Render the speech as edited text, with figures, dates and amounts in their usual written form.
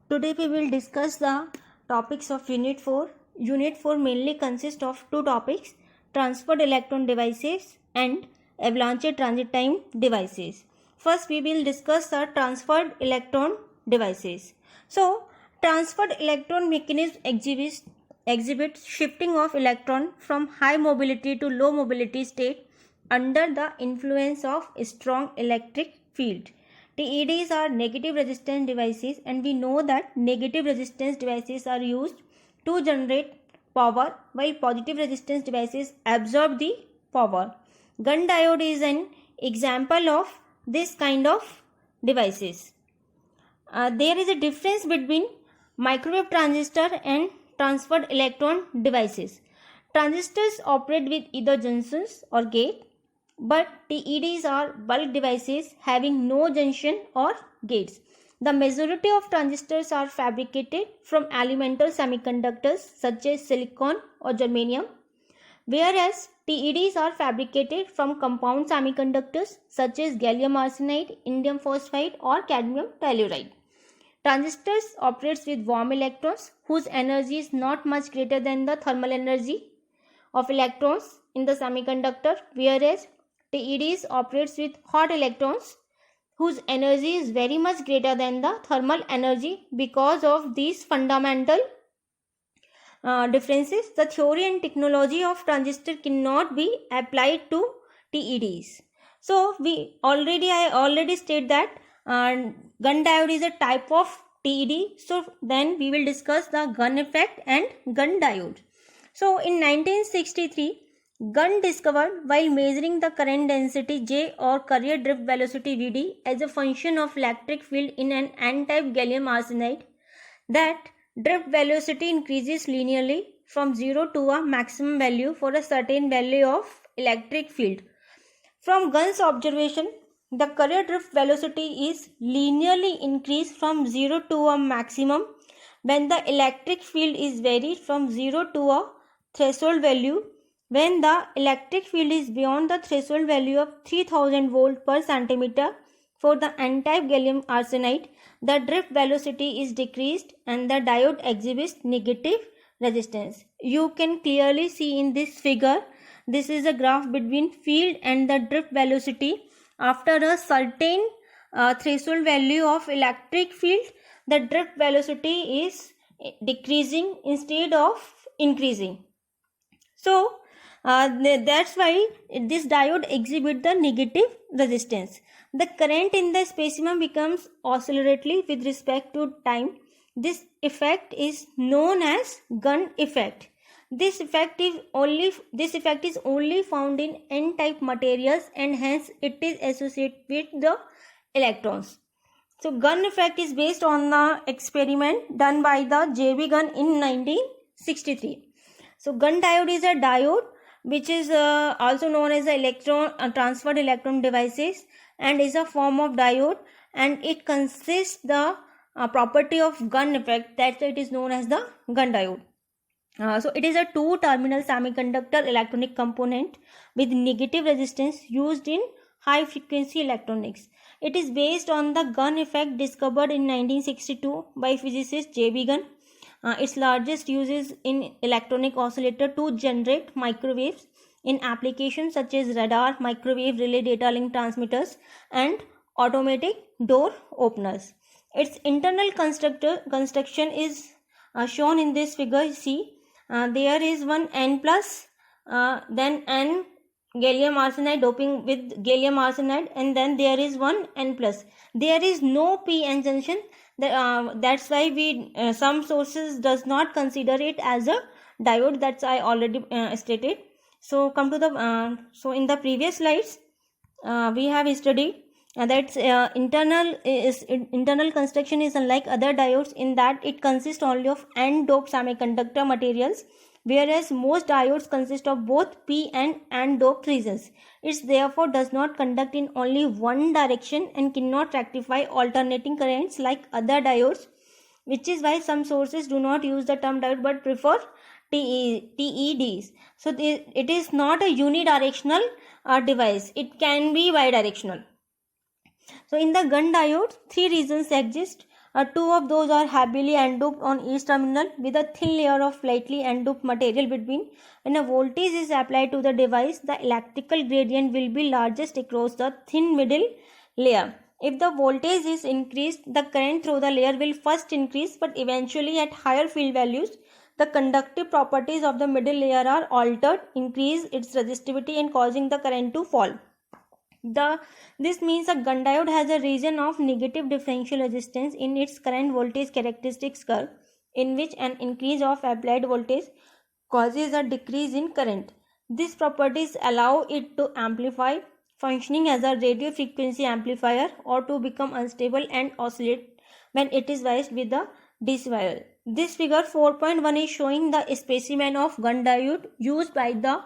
Today we will discuss the topics of Unit 4. Unit 4 mainly consists of two topics: transferred electron devices and avalanche transit time devices. First we will discuss the transferred electron devices. So transferred electron mechanism exhibits shifting of electron from high mobility to low mobility state under the influence of a strong electric field. TEDs are negative resistance devices, and we know that negative resistance devices are used to generate power while positive resistance devices absorb the power. Gun diode is an example of this kind of devices. There is a difference between microwave transistor and transferred electron devices. Transistors operate with either junctions or gate, but TEDs are bulk devices having no junction or gates. The majority of transistors are fabricated from elemental semiconductors such as silicon or germanium, whereas TEDs are fabricated from compound semiconductors such as gallium arsenide, indium phosphide or cadmium telluride. Transistors operates with warm electrons whose energy is not much greater than the thermal energy of electrons in the semiconductor, whereas TEDs operates with hot electrons whose energy is very much greater than the thermal energy. Because of these fundamental differences, the theory and technology of transistor cannot be applied to TEDs. So I already stated that gun diode is a type of TED. So then we will discuss the gun effect and gun diode. So in 1963, Gunn discovered, while measuring the current density J or carrier drift velocity Vd as a function of electric field in an N-type gallium arsenide, that drift velocity increases linearly from 0 to a maximum value for a certain value of electric field. From Gunn's observation, the carrier drift velocity is linearly increased from 0 to a maximum when the electric field is varied from 0 to a threshold value. When the electric field is beyond the threshold value of 3000 volt per centimeter for the N-type gallium arsenide, the drift velocity is decreased and the diode exhibits negative resistance. You can clearly see in this figure, this is a graph between field and the drift velocity. After a certain threshold value of electric field, the drift velocity is decreasing instead of increasing. So that's why this diode exhibits the negative resistance. The current in the specimen becomes oscillatory with respect to time. This effect is known as Gunn effect. This effect is only found in N-type materials, and hence it is associated with the electrons. So Gunn effect is based on the experiment done by the J.B. Gunn in 1963. So Gunn diode is a diode which is also known as the transferred electron devices, and is a form of diode, and it consists the property of Gunn effect. That's why it is known as the Gunn diode. So it is a two-terminal semiconductor electronic component with negative resistance used in high frequency electronics. It is based on the Gunn effect discovered in 1962 by physicist J.B. Gunn. Its largest use is in electronic oscillator to generate microwaves in applications such as radar, microwave relay data link transmitters, and automatic door openers. Its internal construction is shown in this figure. See, there is one N plus, then N gallium arsenide doping with gallium arsenide, and then there is one N plus. There is no p-n junction. That's why we some sources does not consider it as a diode. That's I already stated. So come to the so in the previous slides we have studied that internal construction is unlike other diodes in that it consists only of n-doped semiconductor materials, whereas most diodes consist of both p and n-doped regions. It therefore does not conduct in only one direction and cannot rectify alternating currents like other diodes, which is why some sources do not use the term diode but prefer TEDs. So it is not a unidirectional device. It can be bidirectional. So in the Gunn diode, three regions exist. Two of those are heavily n-doped on each terminal with a thin layer of lightly n-doped material between. When a voltage is applied to the device, the electrical gradient will be largest across the thin middle layer. If the voltage is increased, the current through the layer will first increase, but eventually at higher field values, the conductive properties of the middle layer are altered, increase its resistivity and causing the current to fall. This means a gun diode has a region of negative differential resistance in its current voltage characteristics curve, in which an increase of applied voltage causes a decrease in current. These properties allow it to amplify, functioning as a radio frequency amplifier, or to become unstable and oscillate when it is biased with the DC wire. This figure 4.1 is showing the specimen of gun diode used by the